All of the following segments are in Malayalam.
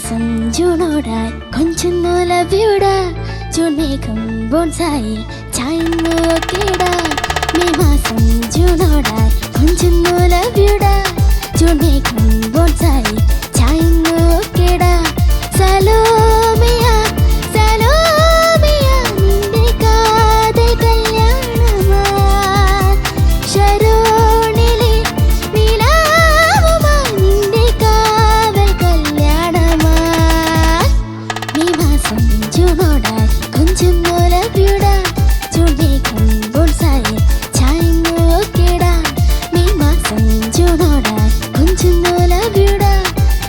മാസം ജൂണോടായി കൊഞ്ചുന്നു ലവ്യൂട ജൂൺ മേഘം ബോൺസായിൽ ചായുന്നു കേട മെയ് മാസം ജൂണോടായി കൊഞ്ചുന്നു ലവ്യൂട ജൂൺ മേഘം ബോൺസായിൽ ചായുന്നു കേട സലോമിയ സലോമിയ നിന്റെ കാതൽ കല്യാണമാ ശരോണിലെ നിലാവുമായി നിന്റെ കാവൽ കല്യാണമാ മെയ് മാസം ജൂണോടായി കൊഞ്ചുന്നു ലവ്യൂട ജൂൺ മേഘം ബോൺസായിൽ ചായുന്നു കേട മെയ് മാസം ജൂണോടായി കൊഞ്ചുന്നു ലവ്യൂട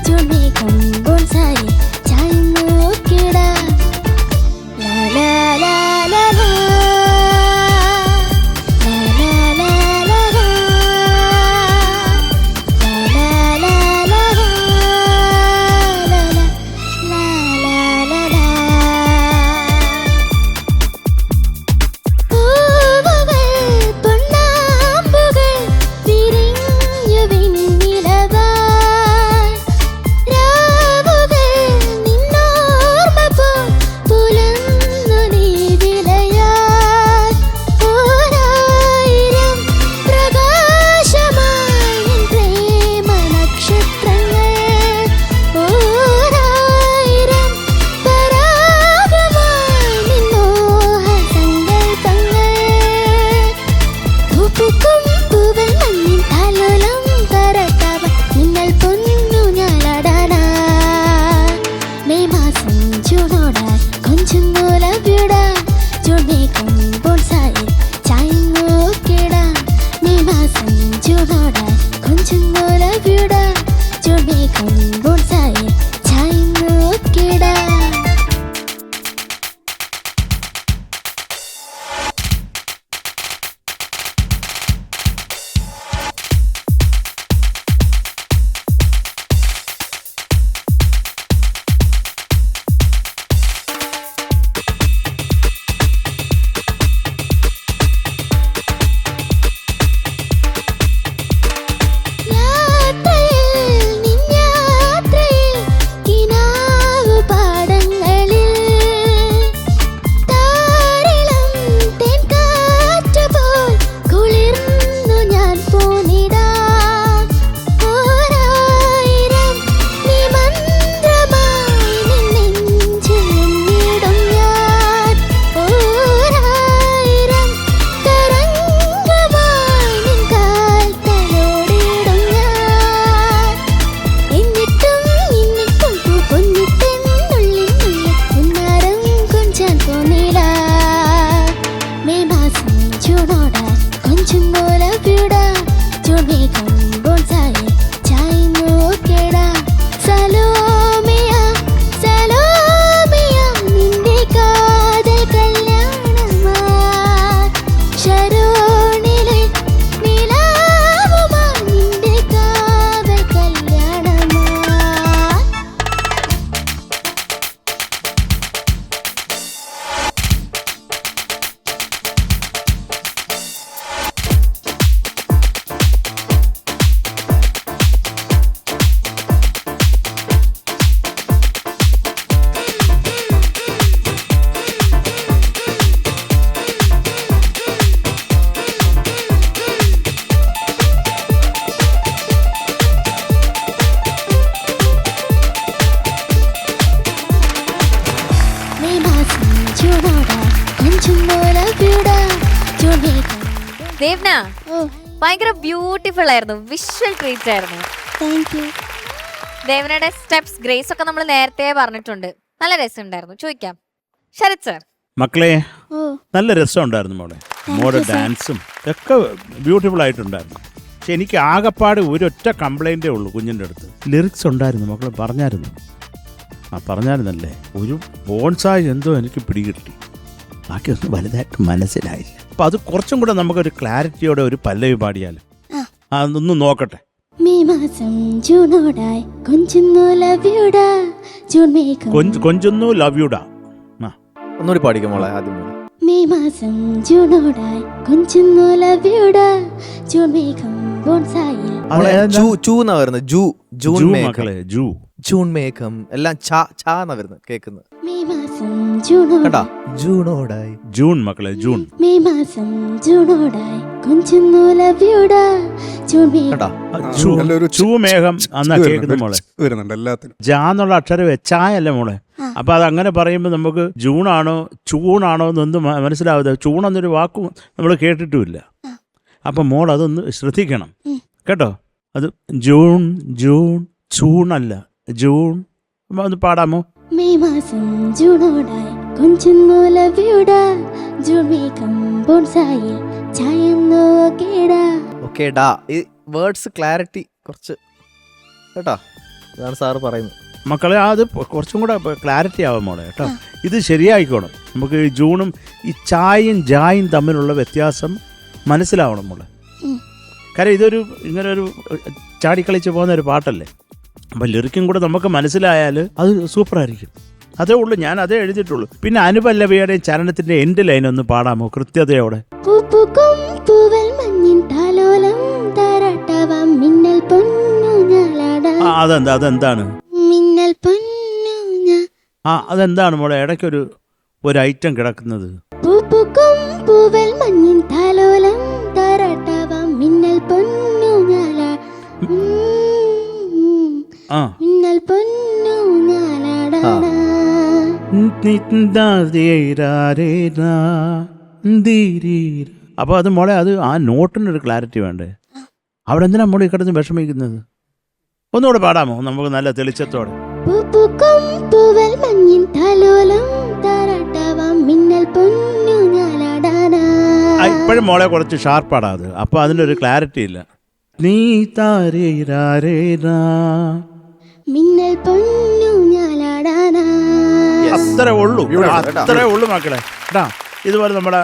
ജൂൺ മേഘം ബോൺസായിൽ ചായുന്നു കേട ലാ ലാ ലാ ലാ ലാ ലാ ലാ ലാ ലാ ലാ ലാ ലാ ലാ ലാ പൂവുകൾ പൊന്നാമ്പുകൾ വിരിഞ്ഞു വെണ്ണിലവായി രാവുകൾ നിന്നോർമ്മ പോൽ പുലർന്നു നീ വിലയായി ഓരായിരം പ്രകാശമായി നിൻ പ്രേമ നക്ഷത്രങ്ങൾ ഓരായിരം പരാഗമായി നിൻ മോഹസങ്കൽപ്പങ്ങൾ പൂപ്പൂക്കും പൂവൽ മഞ്ഞിൻ താലോലം തരട്ടവ നിങ്ങൾ പൊന്നു ഞാലാടാനാ മെയ് മാസം ജൂണോടായി കൊഞ്ചുന്നു ലവ്യൂട ജൂൺ മേഘം ബോൺസായിൽ ചായുന്നു കേട മെയ് മാസം ജൂണോടായി കൊഞ്ചുന്നു ലവ്യൂട ജൂൺ മേഘം ബോൺസായിൽ ചായുന്നു കേട യാത്രയിൽ നിൻ യാത്രയിൽ കിനാവ് പാടങ്ങളിൽ താരിളം തേൻ കാറ്റ് പോൽ കുളിർന്നു ഞാൻ പോന്നിടാം ഓരായിരം നിമന്ത്രമായി നിൻ നെഞ്ചിൽ നിന്നിടും ഞാൻ ഓരായിരം തരംഗമായി നിൻ കാൽ തലോടിയിടും ഞാൻ എന്നിട്ടും പൂ പൊന്നിട്ടെന്നുള്ളിനുള്ളിൽ ഉന്നാരം കൊഞ്ചാൻ തോന്നില്ല മെയ് മാസം ജൂണോടായി കൊഞ്ചുന്നു ലവ്യൂട ജൂൺ മേഘം ബോൺസായിൽ ചായുന്നു കേട സലോമിയ സലോമിയ നിന്റെ കാതൽ കല്യാണമാ ശരോണിലെ നിലാവുമായി നിന്റെ കാവൽ കല്യാണമാ മെയ് മാസം ജൂണോടായി കൊഞ്ചുന്നു ലവ്യൂട ജൂൺ മേഘം ദേവ്ന ഓ ഭയങ്കര ബ്യൂട്ടിഫുൾ ആയിരുന്നു, വിഷ്വൽ ട്രീറ്റ് ആയിരുന്നു. താങ്ക് യു ദേവനയുടെ സ്റ്റെപ്സ് ഗ്രേസ് ഒക്കെ നമ്മൾ നേരത്തെ പറഞ്ഞിട്ടുണ്ട്, നല്ല രസമുണ്ടായിരുന്നു. ചോദിക്കാം ശരത് സർ. മക്കളെ ഓ നല്ല രസമുണ്ടായിരുന്നു മോളെ, മോടെ ഡാൻസും ഒക്കെ ബ്യൂട്ടിഫുൾ ആയിട്ടുണ്ടായിരുന്നു. പക്ഷെ എനിക്ക് ആകെപ്പാട് ഒരൊറ്റ കംപ്ലൈൻറ്റേ ഉള്ളൂ കുഞ്ഞിൻ്റെ അടുത്ത്. ലിറിക്സ് ഉണ്ടായിരുന്നു മക്കളെ, പറഞ്ഞായിരുന്നു. പറഞ്ഞായിരുന്നല്ലേ, ഒരു ബോൺസായി എന്തോ എനിക്ക് പിടികിട്ടി, ബാക്കിയൊന്നും വലുതായിട്ട് മനസ്സിലായില്ല. അപ്പം അത് കുറച്ചും കൂടെ നമുക്കൊരു ക്ലാരിറ്റിയോടെ ഒരു പല്ലവി പാടിയാൽ അതൊന്ന് നോക്കട്ടെ. മെയ് മാസം ജൂണോടായി കൊഞ്ചുന്നു ലവ്യൂട ജൂൺ മേഘം കൊഞ്ചുന്നു ലവ്യൂടാ. ഒന്നുകൂടി പാടിക്കും മോളെ ആദ്യം. മെയ് മാസം ജൂണോടായി കൊഞ്ചുന്നു ലവ്യൂട ജൂൺ മേഘം ബോൺസായിൽ ചൂ എന്നാ വരുന്നത്. ജൂൺ മക്കളെ, ജൂൺ മേഘം എല്ലാം ചാ ചാ എന്നാ വരുന്നത് കേൾക്കുന്നത്. മെയ് മാസം ജൂണോടായി കണ്ടാ ജൂണോടായി ജൂൺ മക്കളെ ജൂൺ. മെയ് മാസം ജൂണോടായി കൊഞ്ചുന്നു ലവ്യൂടാ ജൂൺ മേഘം. കണ്ടാ നല്ലൊരു ചൂമേഘം എന്നാ കേൾക്കുന്ന മോളെ. വരുന്നുണ്ട് എല്ലാത്തിനും. ജാന്നുള്ള അക്ഷരം വെച്ചായല്ലേ മോളെ. അപ്പൊ അത് അങ്ങനെ പറയുമ്പോൾ നമുക്ക് ജൂണാണോ ചൂണാണോ എന്നൊന്നും മനസ്സിലാവാതെ ചൂണെന്നൊരു വാക്കും നമ്മൾ കേട്ടിട്ടുമില്ല. അപ്പൊ മോൾ അതൊന്ന് ശ്രദ്ധിക്കണം കേട്ടോ. അത് ജൂൺ ജൂൺ ചൂണല്ല ജൂൺ. ഒന്ന് പാടാമോ? മെയ് മാസം ജൂണോടായി കൊഞ്ചുന്നു ലവ്യൂടാ ജൂൺ മേഘം ബോൺസായിൽ ചായുന്നു കേടാ. ഓക്കെ ഡാ. ഈ വേർഡ്സ് ക്ലാരിറ്റി കുറച്ച് കേട്ടാ, അതാണ് സാറ് പറയുന്നത്. മക്കളെ അത് കുറച്ചും കൂടെ ക്ലാരിറ്റി ആവാൻ മോളെ കേട്ടോ. ഇത് ശരിയായിക്കോണം. നമുക്ക് ഈ ജൂണും ഈ ചായയും ജായും തമ്മിലുള്ള വ്യത്യാസം മനസ്സിലാവണം മോളെ. കാര്യം ഇതൊരു ഇങ്ങനെ ഒരു ചാടിക്കളിച്ച് പോകുന്ന ഒരു പാട്ടല്ലേ. അപ്പം ലിറിക്കും കൂടെ നമുക്ക് മനസ്സിലായാൽ അത് സൂപ്പറായിരിക്കും. അതേ ഉള്ളൂ, ഞാൻ അതേ എഴുതിയിട്ടുള്ളൂ. പിന്നെ അനുപല്ലവിയുടെയും ചരണത്തിൻ്റെ എൻഡ് ലൈൻ ഒന്ന് പാടാമോ കൃത്യതയോടെ? പൂപ്പുക്കും പൂവൽ മഞ്ഞിൻ താലോലം താരാട്ടവം മിന്നൽ പൊന്നു ഞാലാടാ. അതെന്താണ് മിന്നൽ പൊന്നു ഞാ. അതെന്താണ് മോളെ ഇടയ്ക്കൊരു ഐറ്റം കിടക്കുന്നത്? പൂപ്പുക്കും പൂവൽ മഞ്ഞിൻ താലോലം താരാട്ടവം മിന്നൽ പൊന്നു ഞാലാ. മിന്നൽ പൊന്നു ഞാലാടാ. അപ്പൊ അത് മോളെ അത് ആ നോട്ടിനൊരു ക്ലാരിറ്റി വേണ്ടേ. അവിടെ എന്തിനാ മോളെ കിടന്ന് വിഷമിക്കുന്നത്? ഒന്നുകൂടെ പാടാമോ നമുക്ക് നല്ല തെളിച്ചത്തോടെ? പൂപ്പുക്കും പൂവൽ മഞ്ഞിൻ താലോലം താരാട്ടവം മിന്നൽ പൊന്നു ഞാലാടാ. ഇപ്പോഴും മോളെ കുറച്ച് ഷാർപ്പാടാത്. അപ്പൊ അതിനൊരു ക്ലാരിറ്റി ഇല്ല. നീ താരേരാരേരാ മിന്നൽ പൊന്നു ഞാലാടാ. അത്രേ ഉള്ളൂ, അത്രേ ഉള്ളൂ മക്കളെ. ഇതുപോലെ നമ്മുടെ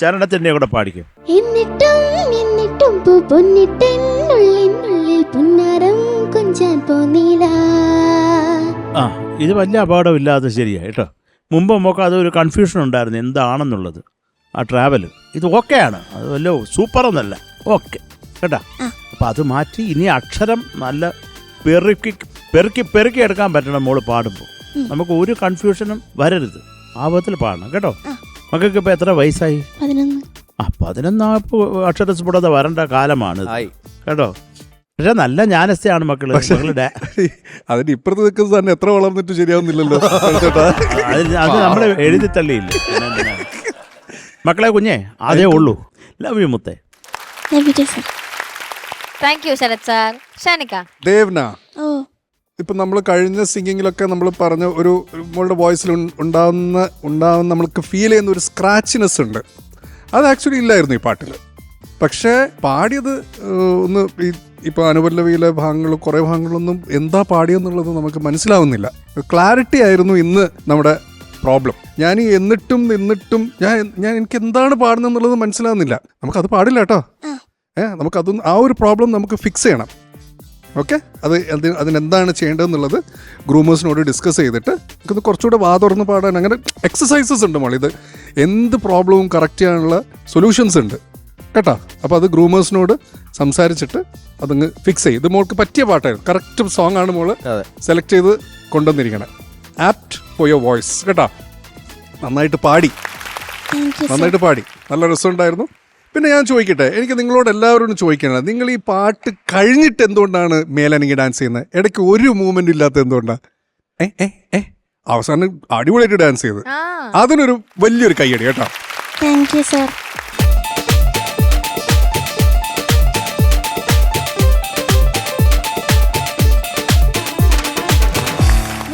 ചരണത്തിന്റെ കൂടെ പാടിക്കും. എന്നിട്ടും എന്നിട്ടും പൂ പൊന്നിട്ടെന്നുള്ളിനുള്ളിൽ പുന്നാരം കൊഞ്ചാൻ പോന്നില്ല. ഇത് വലിയ അപകടമില്ലാതെ ശരിയാ കേട്ടോ. മുമ്പ് നമുക്ക് അതൊരു കൺഫ്യൂഷൻ ഉണ്ടായിരുന്നു എന്താണെന്നുള്ളത്. ആ ട്രാവല് ഇത് ഓക്കെയാണ്, അത് വല്ല സൂപ്പറൊന്നല്ല, ഓക്കെ കേട്ടാ. അപ്പം അത് മാറ്റി ഇനി അക്ഷരം നല്ല പെറുക്കി എടുക്കാൻ പറ്റണം മോള് പാടുമ്പോൾ. നമുക്ക് ഒരു കൺഫ്യൂഷനും വരരുത്, ആ വിധത്തിൽ പാടണം കേട്ടോ. മക്കൾക്ക് ഇപ്പം എത്ര വയസ്സായി? 11 അക്ഷരസ്ഫുടത വരേണ്ട കാലമാണ് കേട്ടോ. പക്ഷെ നല്ല ജ്ഞാനസ്ഥയാണ് മക്കള്. അതിന് ഇപ്പുറത്ത് നിൽക്കുന്നത് തന്നെ എത്ര വളർന്നിട്ട് ശരിയാവുന്നില്ലല്ലോ. അത് നമ്മൾ എഴുതി തള്ളിയില്ല. മക്കളെ കുഞ്ഞെ അതേ ഉള്ളൂ. ലവ് യു മുത്തേ. Thank you Sarath sir. ഷാനിക്ക. ദേവ്ന, ഇപ്പൊ നമ്മൾ കഴിഞ്ഞ സിംഗിങ്ങിലൊക്കെ നമ്മൾ പറഞ്ഞ ഒരു നമ്മളുടെ വോയിസിൽ ഉണ്ടാവുന്ന നമ്മൾക്ക് ഫീൽ ചെയ്യുന്ന ഒരു സ്ക്രാച്ചിനെസ് ഉണ്ട്. അത് ആക്ച്വലി ഇല്ലായിരുന്നു ഈ പാട്ടിൽ. പക്ഷേ പാടിയത് ഒന്ന് ഇപ്പോൾ അനുപല്ലവിയിലെ ഭാഗങ്ങൾ കുറേ ഭാഗങ്ങളൊന്നും എന്താ പാടിയെന്നുള്ളത് നമുക്ക് മനസ്സിലാവുന്നില്ല. ക്ലാരിറ്റി ആയിരുന്നു ഇന്ന് നമ്മുടെ പ്രോബ്ലം. ഞാൻ എന്നിട്ടും ഞാൻ എനിക്ക് എന്താണ് പാടുന്നതെന്നുള്ളത് മനസ്സിലാവുന്നില്ല. നമുക്കത് പാടില്ല കേട്ടോ. നമുക്കത് ആ ഒരു പ്രോബ്ലം നമുക്ക് ഫിക്സ് ചെയ്യണം. ഓക്കെ, അതിനെന്താണ് ചെയ്യേണ്ടതെന്നുള്ളത് ഗ്രൂമേഴ്സിനോട് ഡിസ്കസ് ചെയ്തിട്ട് നമുക്കൊന്ന് കുറച്ചുകൂടെ തുറന്ന് പാടാൻ അങ്ങനെ എക്സസൈസസ് ഉണ്ട് മോൾ. ഇത് എന്ത് പ്രോബ്ലവും കറക്റ്റ് ചെയ്യാനുള്ള സൊല്യൂഷൻസ് ഉണ്ട് കേട്ടോ. അപ്പോൾ അത് ഗ്രൂമേഴ്സിനോട് സംസാരിച്ചിട്ട് അതങ്ങ് ഫിക്സ് ചെയ്യും. ഇത് മോൾക്ക് പറ്റിയ പാട്ടായിരുന്നു, കറക്റ്റ് സോങ് ആണ് മോള് സെലക്ട് ചെയ്ത് കൊണ്ടുവന്നിരിക്കണം. ആപ്റ്റ് ഫോർ യുവർ വോയിസ് കേട്ടോ. നന്നായിട്ട് പാടി, നല്ല രസമുണ്ടായിരുന്നു. പിന്നെ ഞാൻ ചോദിക്കട്ടെ, എനിക്ക് നിങ്ങളോട് എല്ലാവരോടും ചോദിക്കണം, നിങ്ങൾ ഈ പാട്ട് കഴിഞ്ഞിട്ട് എന്തുകൊണ്ടാണ് മേലനങ്ങി ഡാൻസ് ചെയ്യുന്നത്? ഇടയ്ക്ക് ഒരു മൂവ്മെന്റ് ഇല്ലാത്ത എന്തുകൊണ്ടാണ്? അവസാനം അടിപൊളിയായിട്ട് ഡാൻസ് ചെയ്ത്, അതിനൊരു വലിയൊരു കയ്യടി കേട്ടോ. Thank you sir.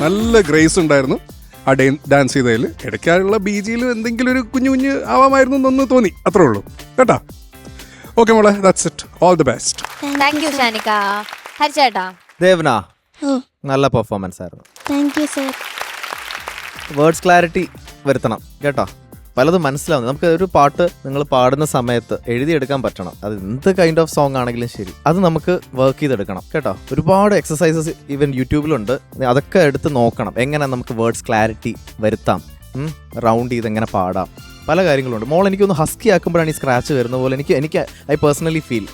നല്ല ഗ്രേസ് ഉണ്ടായിരുന്നു ആ ഡാൻസ് ചെയ്തതിൽ. ഇടയ്ക്കായുള്ള ബീജിയിൽ എന്തെങ്കിലും ഒരു കുഞ്ഞു ആവാമായിരുന്നു എന്നൊന്ന് തോന്നി, അത്രേ ഉള്ളൂ കേട്ടോ. ഓക്കെ മോളെ, that's it. All the best. Thank you ഷാനിക്ക. ഹരിച്ചേട്ടാ. ദേവന, നല്ല പെർഫോമൻസ് ആയിരുന്നു. Thank you sir. Words clarity വരുത്തണം കേട്ടോ. പലതും മനസ്സിലാവുന്നത് നമുക്ക് ഒരു പാട്ട് നിങ്ങൾ പാടുന്ന സമയത്ത് എഴുതിയെടുക്കാൻ പറ്റണം. അത് എന്ത് കൈൻഡ് ഓഫ് സോങ് ആണെങ്കിലും ശരി, അത് നമുക്ക് വർക്ക് ചെയ്തെടുക്കണം കേട്ടോ. ഒരുപാട് എക്സസൈസസ് ഈവൻ യൂട്യൂബിലുണ്ട്, അതൊക്കെ എടുത്ത് നോക്കണം. എങ്ങനെ നമുക്ക് വേർഡ്സ് ക്ലാരിറ്റി വരുത്താം, റൗണ്ട് ചെയ്ത് എങ്ങനെ പാടാം, പല കാര്യങ്ങളുണ്ട്. മോൾ എനിക്കൊന്ന് ഹസ്കി ആക്കുമ്പോഴാണ് ഈ സ്ക്രാച്ച് വരുന്ന പോലെ എനിക്ക് ഐ പേഴ്സണലി ഫീൽ.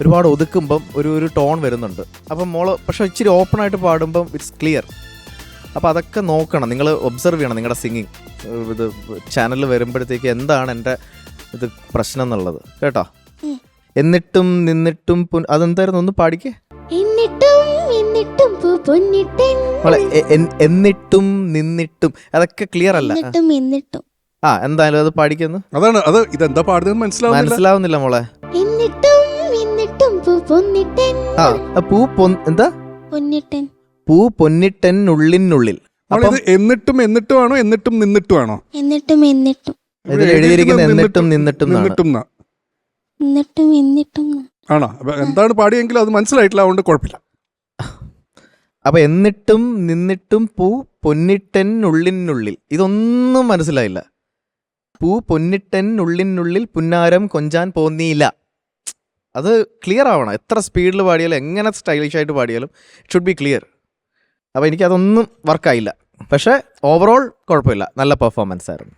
ഒരുപാട് ഒതുക്കുമ്പം ഒരു ടോൺ വരുന്നുണ്ട്. അപ്പം മോള് പക്ഷെ ഇച്ചിരി ഓപ്പൺ ആയിട്ട് പാടുമ്പം ഇറ്റ്സ് ക്ലിയർ. അപ്പോൾ അതൊക്കെ നോക്കണം, നിങ്ങൾ ഒബ്സർവ് ചെയ്യണം നിങ്ങളുടെ സിംഗിങ് ഇത് ചാനലിൽ വരുമ്പോഴത്തേക്ക് എന്താണ് എൻ്റെ ഇത് പ്രശ്നം എന്നുള്ളത് കേട്ടോ. എന്നിട്ടും നിന്നിട്ടും അതെന്തായിരുന്നു ഒന്ന് പാടിക്കേ. എന്നിട്ടും നിന്നിട്ടും അതൊക്കെ ക്ലിയർ അല്ല. ആ എന്തായാലും അത് പാടിക്കുന്നു. അതാണ് അത് ഇതെന്താ പാടുന്നത് മനസ്സിലാവുന്നില്ല മോളെ. എന്താ പൂ പൊന്നിട്ടെന്നുള്ളിനുള്ളിൽ. എന്നിട്ടും എന്നിട്ടും ആണോ എന്നിട്ടും നിന്നിട്ടും ആണോ? ഇതിൽ എഴുതിയിരിക്കുന്നത് എന്നിട്ടും നിന്നിട്ടും ആണോ? എന്താണ് പാടിയെങ്കിലും അത് മനസ്സിലായിട്ടില്ല, അതുകൊണ്ട് കുഴപ്പമില്ല. അപ്പൊ എന്നിട്ടും നിന്നിട്ടും പൂ പൊന്നിട്ടെന്നുള്ളിനുള്ളിൽ, ഇതൊന്നും മനസ്സിലായില്ല. പൂ പൊന്നിട്ടെന്നുള്ളിനുള്ളിൽ പുന്നാരം കൊഞ്ചാൻ പോന്നിയില്ല. അത് ക്ലിയർ ആവണം. എത്ര സ്പീഡിൽ പാടിയാലും എങ്ങനെ സ്റ്റൈലിഷ് ആയിട്ട് പാടിയാലും ഇറ്റ് ഷുഡ് ബി ക്ലിയർ. അപ്പോൾ എനിക്കതൊന്നും വർക്കായില്ല. പക്ഷേ ഓവറോൾ കുഴപ്പമില്ല, നല്ല പെർഫോമൻസ് ആയിരുന്നു.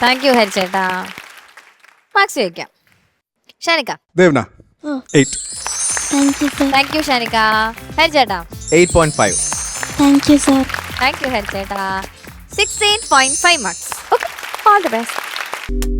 താങ്ക് യു ഹരിച്ചേട്ടാ. മാർക്സ് ചോദിക്കാം. ഷാനിക്ക. ദേവന 8. താങ്ക് യു ഷാനിക്ക. ഹരിച്ചേട്ടാ 8.5. താങ്ക് യു ഹരിച്ചേട്ടാ. 16.5 marks. Okay, all the best.